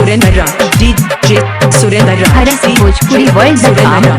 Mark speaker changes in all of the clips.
Speaker 1: सुरेंद्र राज DJ Surendra राज
Speaker 2: हर Bhojpuri world
Speaker 1: Surendra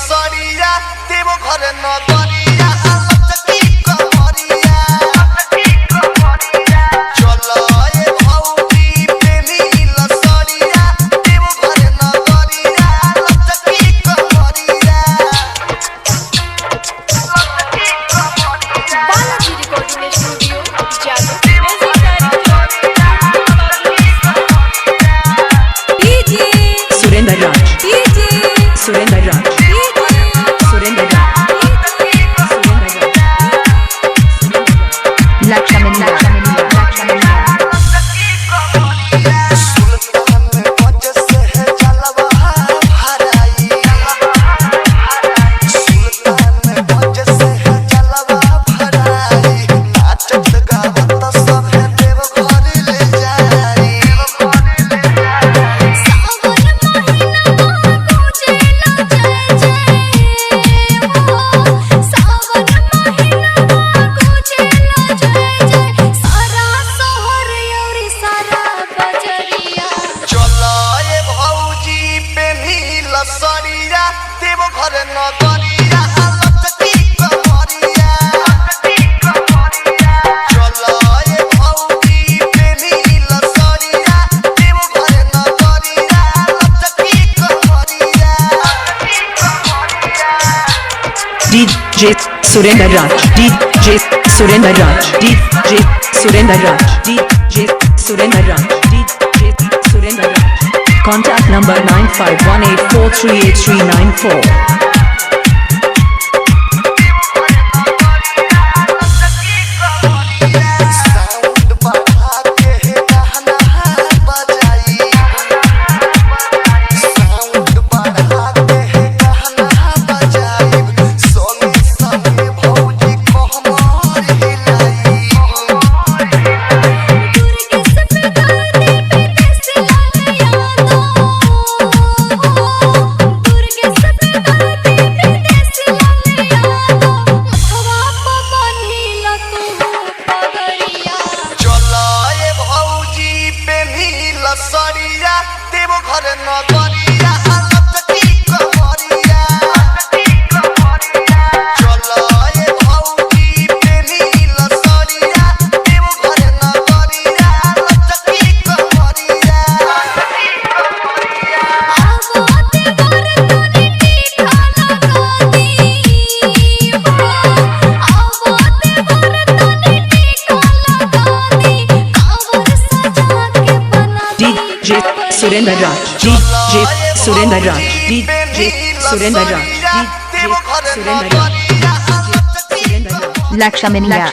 Speaker 3: सरिया देव घर नगरिया लचकी कमरिया चलो ए भौजी प्रेमी लसरिया देव घर नगरिया लचकी कमरिया
Speaker 4: बालाजी रिकॉर्डिंग स्टूडियो जादू
Speaker 1: सुरेंद्र राज सुरेंद्र राज
Speaker 3: सरिया देव घर नगरिया लचकी कमरिया चलो ए भौजी प्रेमी लसरिया देव घर नगरिया लचकी कमरिया
Speaker 1: डीजे सुरेंद्र राज डीजे सुरेंद्र राज डीजे सुरेंद्र राज डीजे सुरेंद्र राज डीजे सुरेंद्र राज Contact number 9518438394. सरिया देव घर नगरिया लचकी कमरिया चलो ए भौजी प्रेमी लसरिया देव घर नगरिया लचकी कमरिया सुरेंद्र राज डीजे सुरेंद्र राज डीजे सुरेंद्र राज डीजे सुरेंद्र राज
Speaker 2: लक्ष्मनिया